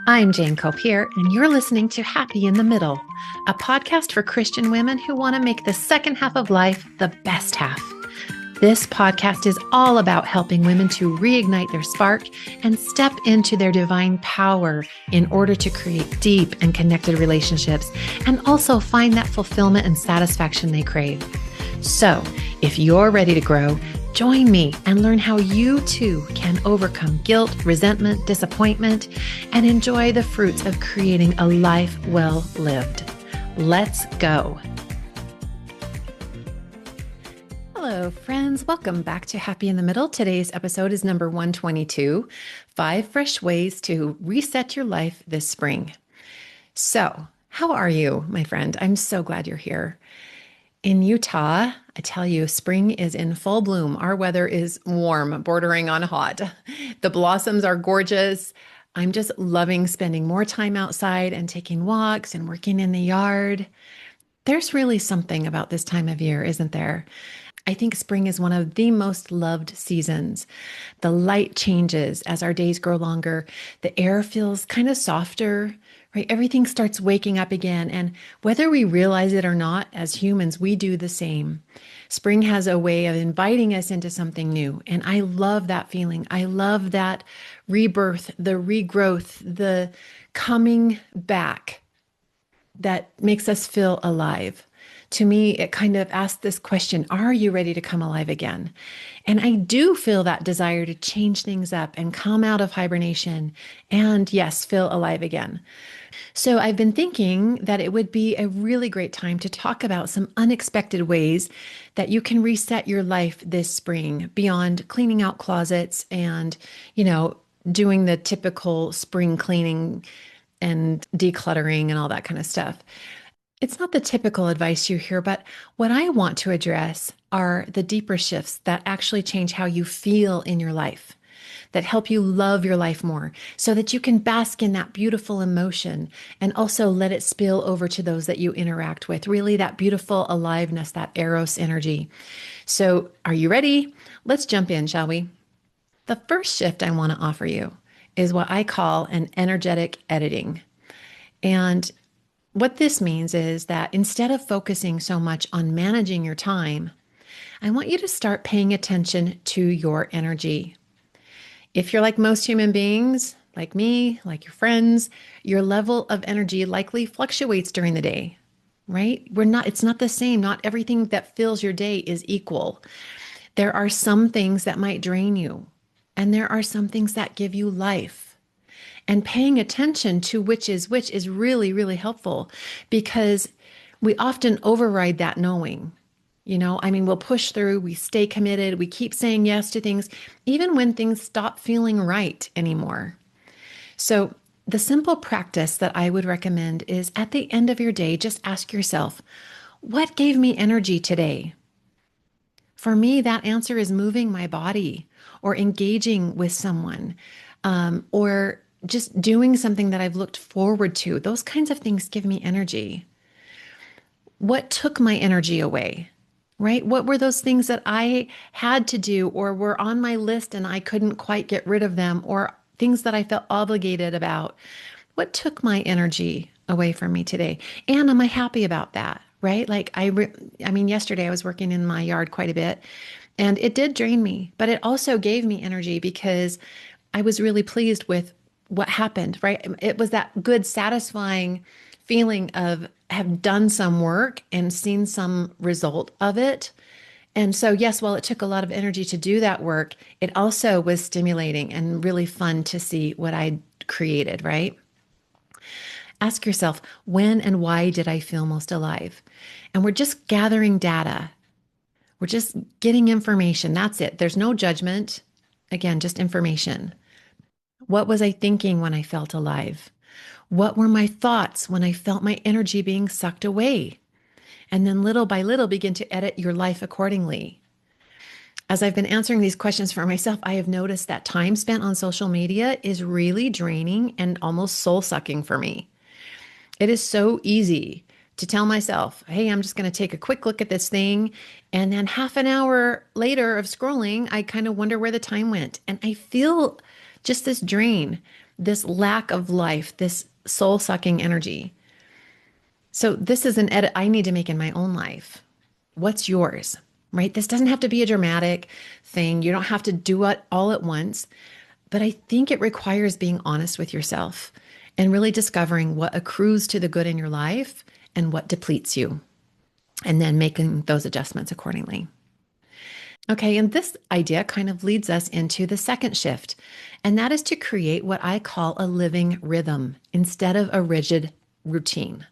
I'm Jane Copier, and you're listening to Happy in the Middle, a podcast for Christian women who want to make the second half of life the best half. This podcast is all about helping women to reignite their spark and step into their divine power in order to create deep and connected relationships and also find that fulfillment and satisfaction they crave. So, if you're ready to grow, join me and learn how you too can overcome guilt, resentment, disappointment, and enjoy the fruits of creating a life well lived. Let's go. Hello, friends. Welcome back to Happy in the Middle. Today's episode is number 122, 5 fresh ways to reset your life this spring. So, how are you, my friend? I'm so glad you're here. In Utah, I tell you, spring is in full bloom. Our weather is warm, bordering on hot. The blossoms are gorgeous. I'm just loving spending more time outside and taking walks and working in the yard. There's really something about this time of year, isn't there? I think spring is one of the most loved seasons. The light changes as our days grow longer. The air feels kind of softer, right? Everything starts waking up again. And whether we realize it or not, as humans, we do the same. Spring has a way of inviting us into something new. And I love that feeling. I love that rebirth, the regrowth, the coming back that makes us feel alive. To me, it kind of asks this question, are you ready to come alive again? And I do feel that desire to change things up and come out of hibernation and, yes, feel alive again. So I've been thinking that it would be a really great time to talk about some unexpected ways that you can reset your life this spring beyond cleaning out closets and, doing the typical spring cleaning and decluttering and all that kind of stuff. It's not the typical advice you hear, but what I want to address are the deeper shifts that actually change how you feel in your life, that help you love your life more so that you can bask in that beautiful emotion and also let it spill over to those that you interact with. Really, that beautiful aliveness, that Eros energy. So, are you ready? Let's jump in, shall we? The first shift I want to offer you is what I call an energetic editing. And what this means is that instead of focusing so much on managing your time, I want you to start paying attention to your energy. If you're like most human beings, like me, like your friends, your level of energy likely fluctuates during the day, right? It's not the same. Not everything that fills your day is equal. There are some things that might drain you, and there are some things that give you life. And paying attention to which is really, really helpful because we often override that knowing. We'll push through, we stay committed, we keep saying yes to things, even when things stop feeling right anymore. So, the simple practice that I would recommend is at the end of your day, just ask yourself, what gave me energy today? For me, that answer is moving my body or engaging with someone, or just doing something that I've looked forward to. Those kinds of things give me energy. What took my energy away, right? What were those things that I had to do or were on my list and I couldn't quite get rid of them, or things that I felt obligated about? What took my energy away from me today? And am I happy about that, right? Yesterday I was working in my yard quite a bit and it did drain me, but it also gave me energy because I was really pleased with what happened, right? It was that good, satisfying feeling of have done some work and seen some result of it. And so, yes, while it took a lot of energy to do that work, it also was stimulating and really fun to see what I created, right? Ask yourself, when and why did I feel most alive? And we're just gathering data. We're just getting information. That's it. There's no judgment. Again, just information. What was I thinking when I felt alive? What were my thoughts when I felt my energy being sucked away? And then little by little begin to edit your life accordingly. As I've been answering these questions for myself, I have noticed that time spent on social media is really draining and almost soul-sucking for me. It is so easy to tell myself, hey, I'm just going to take a quick look at this thing. And then half an hour later of scrolling, I kind of wonder where the time went. And I feel just this drain this lack of life, this soul sucking energy. So this is an edit I need to make in my own life. What's yours? Right? This doesn't have to be a dramatic thing. You don't have to do it all at once. But I think it requires being honest with yourself and really discovering what accrues to the good in your life and what depletes you, and then making those adjustments accordingly. Okay, and this idea kind of leads us into the second shift, and that is to create what I call a living rhythm instead of a rigid routine.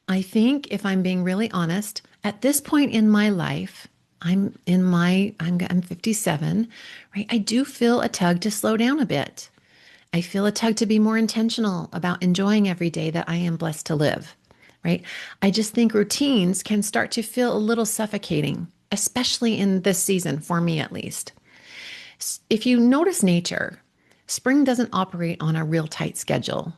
I think if I'm being really honest, at this point in my life, I'm 57, right? I do feel a tug to slow down a bit. I feel a tug to be more intentional about enjoying every day that I am blessed to live, right? I just think routines can start to feel a little suffocating, especially in this season, for me at least. If you notice nature, spring doesn't operate on a real tight schedule.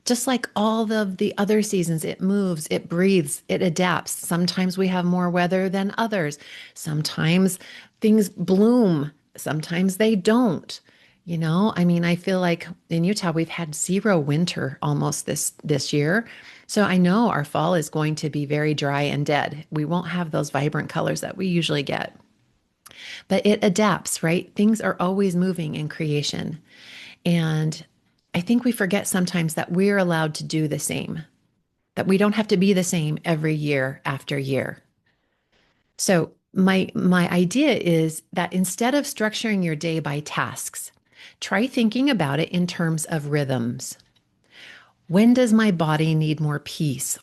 Just like all of the other seasons, it moves, it breathes, it adapts. Sometimes we have more weather than others. Sometimes things bloom, sometimes they don't. I mean, I feel like in Utah we've had zero winter almost this year. So I know our fall is going to be very dry and dead. We won't have those vibrant colors that we usually get. But it adapts, right? Things are always moving in creation. And I think we forget sometimes that we're allowed to do the same, that we don't have to be the same every year after year. So my idea is that instead of structuring your day by tasks, try thinking about it in terms of rhythms. When does my body need more peace?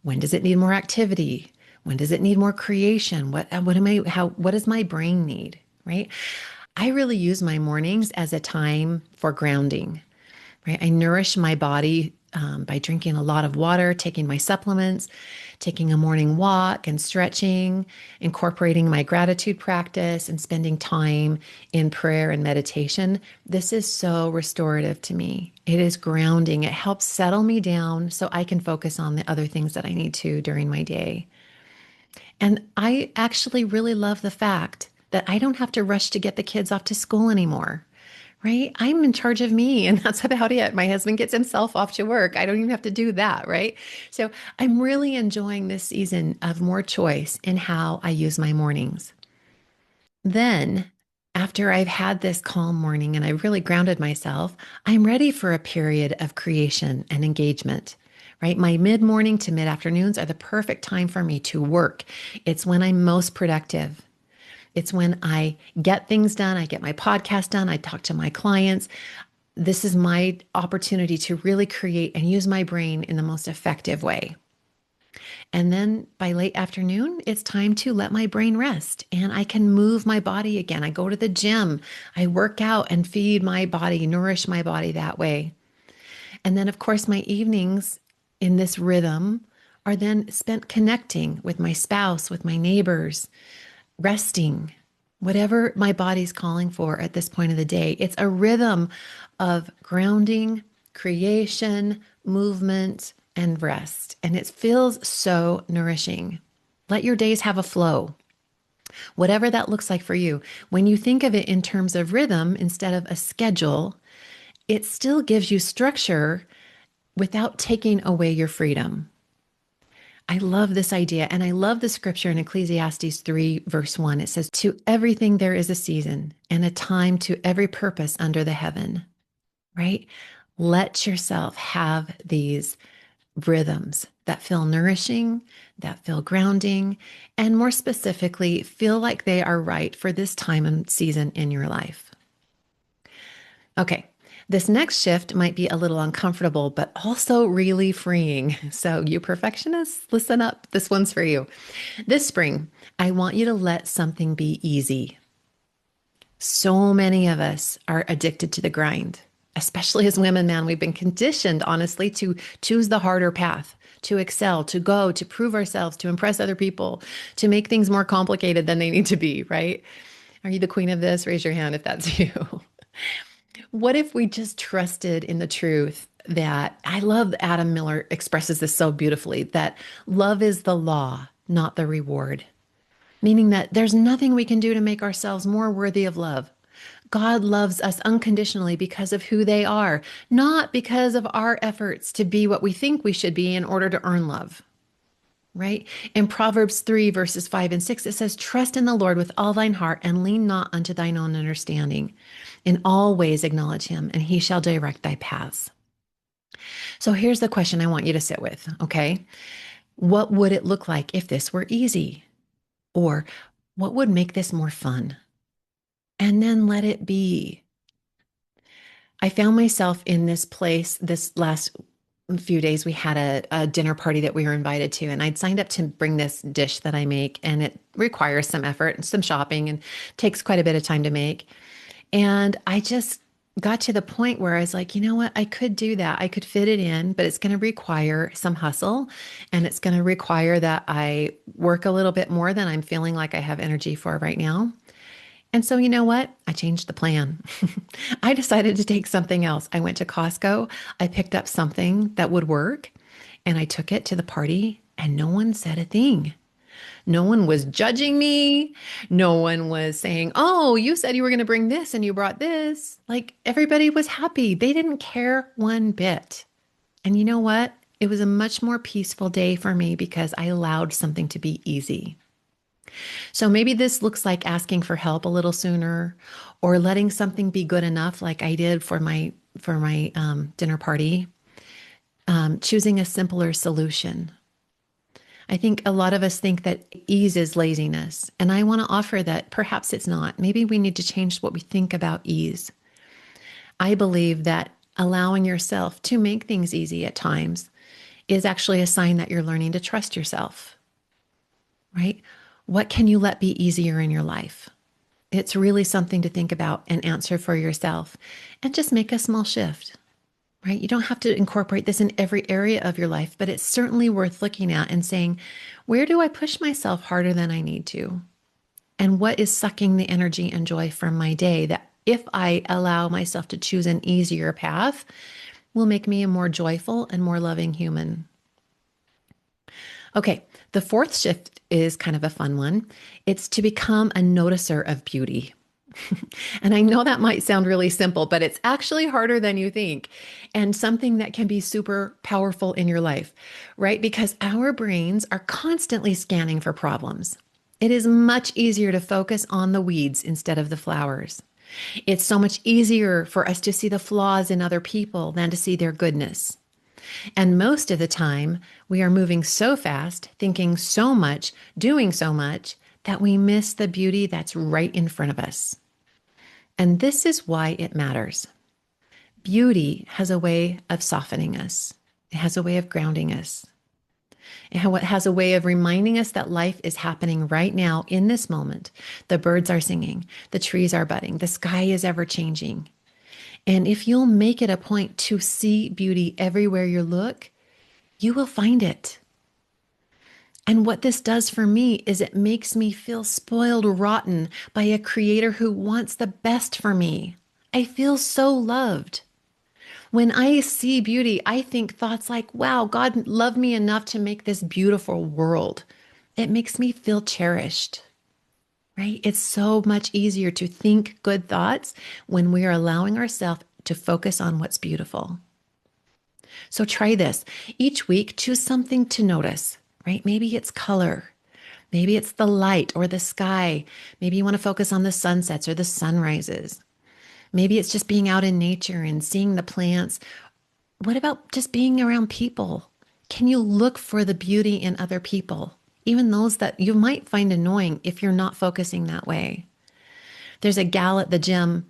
When does it need more activity? When does it need more creation? What does my brain need? Right? I really use my mornings as a time for grounding. Right? I nourish my body by drinking a lot of water, taking my supplements, taking a morning walk and stretching, incorporating my gratitude practice, and spending time in prayer and meditation. This is so restorative to me. It is grounding. It helps settle me down so I can focus on the other things that I need to during my day. And I actually really love the fact that I don't have to rush to get the kids off to school anymore. Right? I'm in charge of me, and that's about it. My husband gets himself off to work. I don't even have to do that, right? So I'm really enjoying this season of more choice in how I use my mornings. Then, after I've had this calm morning and I've really grounded myself, I'm ready for a period of creation and engagement. Right? My mid morning to mid afternoons are the perfect time for me to work. It's when I'm most productive. It's when I get things done. I get my podcast done. I talk to my clients. This is my opportunity to really create and use my brain in the most effective way. And then by late afternoon, it's time to let my brain rest and I can move my body again. I go to the gym, I work out and feed my body, nourish my body that way. And then, of course, my evenings in this rhythm are then spent connecting with my spouse, with my neighbors, resting, whatever my body's calling for at this point of the day. It's a rhythm of grounding, creation, movement, and rest. And it feels so nourishing. Let your days have a flow, whatever that looks like for you. When you think of it in terms of rhythm instead of a schedule, it still gives you structure without taking away your freedom. I love this idea. And I love the scripture in Ecclesiastes 3, verse 1. It says, "To everything there is a season and a time to every purpose under the heaven," right? Let yourself have these rhythms that feel nourishing, that feel grounding, and more specifically, feel like they are right for this time and season in your life. Okay. This next shift might be a little uncomfortable, but also really freeing. So, you perfectionists, listen up. This one's for you. This spring, I want you to let something be easy. So many of us are addicted to the grind, especially as women, man. We've been conditioned, honestly, to choose the harder path, to excel, to go, to prove ourselves, to impress other people, to make things more complicated than they need to be, right? Are you the queen of this? Raise your hand if that's you. What if we just trusted in the truth that I love Adam Miller expresses this so beautifully, that love is the law, not the reward, meaning that there's nothing we can do to make ourselves more worthy of love. God loves us unconditionally because of who they are, not because of our efforts to be what we think we should be in order to earn love. Right? In Proverbs 3, verses 5 and 6, it says, Trust in the Lord with all thine heart and lean not unto thine own understanding. In all ways acknowledge him, and he shall direct thy paths. So here's the question I want you to sit with, okay? What would it look like if this were easy? Or what would make this more fun? And then let it be. I found myself in this place this last few days. We had a dinner party that we were invited to, and I'd signed up to bring this dish that I make, and it requires some effort and some shopping and takes quite a bit of time to make. And I just got to the point where I was like, you know what? I could do that. I could fit it in, but it's going to require some hustle, and it's going to require that I work a little bit more than I'm feeling like I have energy for right now. And so, you know what? I changed the plan. I decided to take something else. I went to Costco. I picked up something that would work, and I took it to the party, and no one said a thing. No one was judging me. No one was saying, "Oh, you said you were going to bring this and you brought this." Like everybody was happy. They didn't care one bit. And you know what? It was a much more peaceful day for me because I allowed something to be easy. So maybe this looks like asking for help a little sooner or letting something be good enough like I did for my dinner party, choosing a simpler solution. I think a lot of us think that ease is laziness, and I want to offer that perhaps it's not. Maybe we need to change what we think about ease. I believe that allowing yourself to make things easy at times is actually a sign that you're learning to trust yourself, right? What can you let be easier in your life? It's really something to think about and answer for yourself and just make a small shift, right? You don't have to incorporate this in every area of your life, but it's certainly worth looking at and saying, where do I push myself harder than I need to? And what is sucking the energy and joy from my day that if I allow myself to choose an easier path, will make me a more joyful and more loving human? Okay, the fourth shift is kind of a fun one. It's to become a noticer of beauty. And I know that might sound really simple, but it's actually harder than you think and something that can be super powerful in your life, right? Because our brains are constantly scanning for problems. It is much easier to focus on the weeds instead of the flowers. It's so much easier for us to see the flaws in other people than to see their goodness. And most of the time, we are moving so fast, thinking so much, doing so much, that we miss the beauty that's right in front of us. And this is why it matters. Beauty has a way of softening us. It has a way of grounding us. It has a way of reminding us that life is happening right now in this moment. The birds are singing, the trees are budding, the sky is ever changing. And if you'll make it a point to see beauty everywhere you look, you will find it. And what this does for me is it makes me feel spoiled rotten by a creator who wants the best for me. I feel so loved. When I see beauty, I think thoughts like, wow, God loved me enough to make this beautiful world. It makes me feel cherished, right? It's so much easier to think good thoughts when we are allowing ourselves to focus on what's beautiful. So try this. Each week, choose something to notice, right? Maybe it's color. Maybe it's the light or the sky. Maybe you want to focus on the sunsets or the sunrises. Maybe it's just being out in nature and seeing the plants. What about just being around people? Can you look for the beauty in other people, even those that you might find annoying if you're not focusing that way? There's a gal at the gym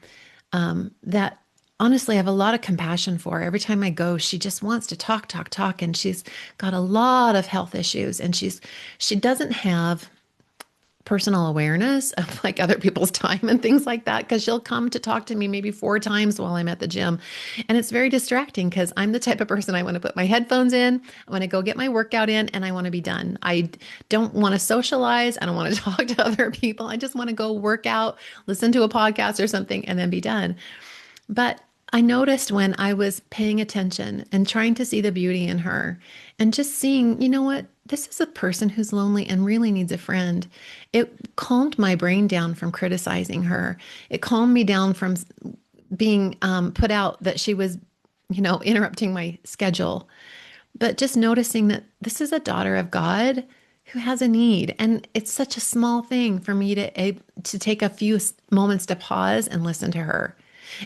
that honestly I have a lot of compassion for. Every time I go, she just wants to talk, talk, talk, and she's got a lot of health issues, and she doesn't have personal awareness of like other people's time and things like that because she'll come to talk to me maybe 4 times while I'm at the gym. And it's very distracting because I'm the type of person I want to put my headphones in, I want to go get my workout in, and I want to be done. I don't want to socialize. I don't want to talk to other people. I just want to go work out, listen to a podcast or something, and then be done. But I noticed when I was paying attention and trying to see the beauty in her and just seeing, you know what? this is a person who's lonely and really needs a friend. It calmed my brain down from criticizing her. It calmed me down from being put out that she was, interrupting my schedule. But just noticing that this is a daughter of God who has a need. And it's such a small thing for me to take a few moments to pause and listen to her.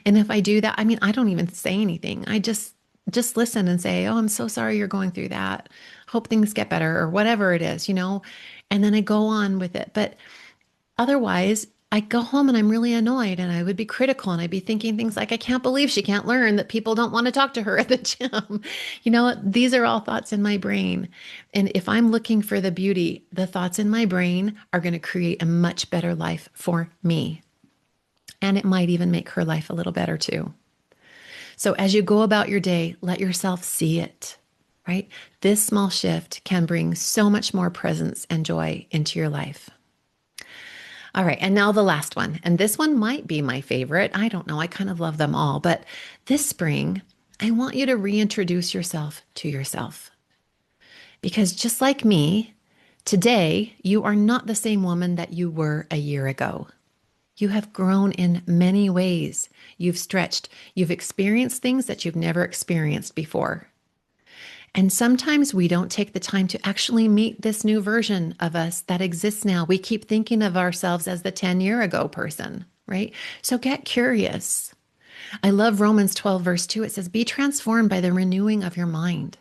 And if I do that, I mean, I don't even say anything. I just listen and say, "Oh, I'm so sorry you're going through that. Hope things get better," or whatever it is, and then I go on with it. But otherwise, I go home and I'm really annoyed and I would be critical and I'd be thinking things like, I can't believe she can't learn that people don't want to talk to her at the gym. These are all thoughts in my brain. And if I'm looking for the beauty, the thoughts in my brain are going to create a much better life for me. And it might even make her life a little better too. So as you go about your day, let yourself see it, right? This small shift can bring so much more presence and joy into your life. All right, and now the last one. And this one might be my favorite. I don't know. I kind of love them all. But this spring, I want you to reintroduce yourself to yourself. Because just like me, today, you are not the same woman that you were a year ago. You have grown in many ways. You've stretched. You've experienced things that you've never experienced before. And sometimes we don't take the time to actually meet this new version of us that exists now. We keep thinking of ourselves as the 10-year ago person, right? So get curious. I love Romans 12, verse 2. It says, be transformed by the renewing of your mind.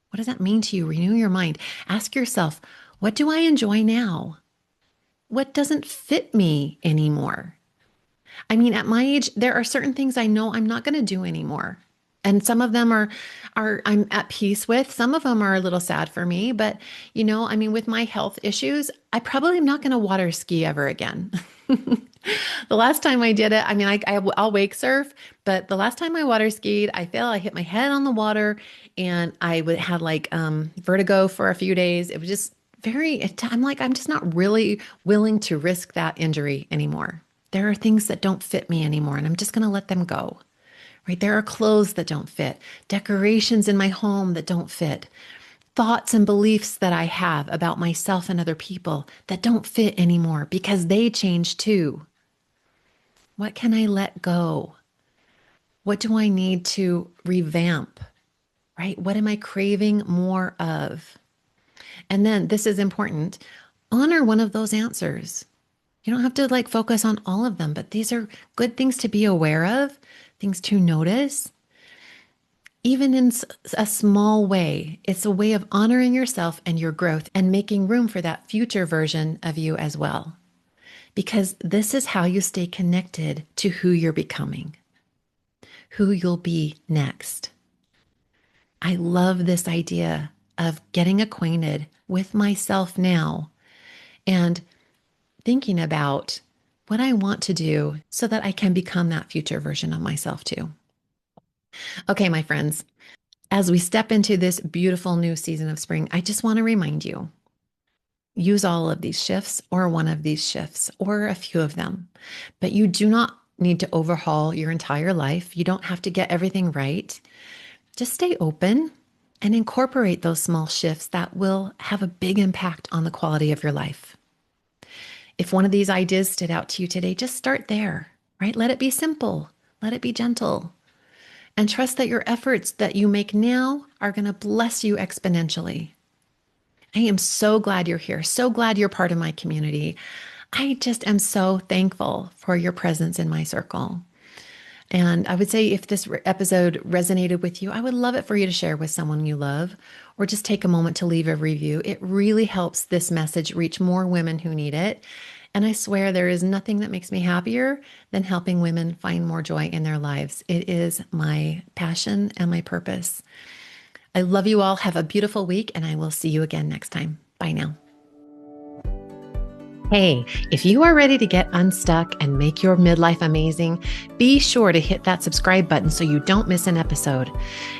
What does that mean to you? Renew your mind. Ask yourself, what do I enjoy now? What doesn't fit me anymore? I mean, at my age, there are certain things I know I'm not going to do anymore. And some of them are I'm at peace with. Some of them are a little sad for me. But, with my health issues, I probably am not going to water ski ever again. The last time I did it, I'll wake surf, but the last time I water skied, I fell, I hit my head on the water and I had vertigo for a few days. It was just I'm just not really willing to risk that injury anymore. There are things that don't fit me anymore and I'm just going to let them go. Right? There are clothes that don't fit, decorations in my home that don't fit, thoughts and beliefs that I have about myself and other people that don't fit anymore because they change too. What can I let go? What do I need to revamp? Right? What am I craving more of? And then this is important. Honor one of those answers. You don't have to focus on all of them, but these are good things to be aware of, things to notice. Even in a small way, it's a way of honoring yourself and your growth and making room for that future version of you as well. Because this is how you stay connected to who you're becoming, who you'll be next. I love this idea of getting acquainted with myself now and thinking about what I want to do so that I can become that future version of myself too. Okay, my friends, as we step into this beautiful new season of spring, I just want to remind you, use all of these shifts or one of these shifts or a few of them, but you do not need to overhaul your entire life. You don't have to get everything right. Just stay open and incorporate those small shifts that will have a big impact on the quality of your life. If one of these ideas stood out to you today, just start there, right? Let it be simple. Let it be gentle. And trust that your efforts that you make now are going to bless you exponentially. I am so glad you're here. So glad you're part of my community. I just am so thankful for your presence in my circle. And I would say if this episode resonated with you, I would love it for you to share with someone you love or just take a moment to leave a review. It really helps this message reach more women who need it. And I swear there is nothing that makes me happier than helping women find more joy in their lives. It is my passion and my purpose. I love you all. Have a beautiful week, and I will see you again next time. Bye now. Hey, if you are ready to get unstuck and make your midlife amazing, be sure to hit that subscribe button so you don't miss an episode.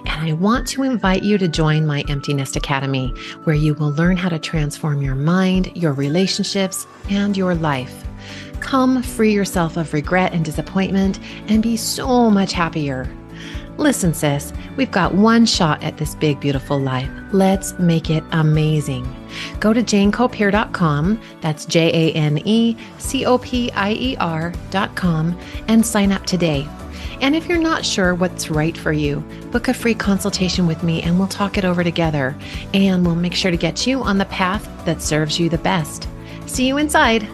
And I want to invite you to join my Empty Nest Academy, where you will learn how to transform your mind, your relationships, and your life. Come free yourself of regret and disappointment and be so much happier. Listen, sis, we've got one shot at this big, beautiful life. Let's make it amazing. Go to janecopier.com, that's JaneCopier.com, and sign up today. And if you're not sure what's right for you, book a free consultation with me and we'll talk it over together. And we'll make sure to get you on the path that serves you the best. See you inside.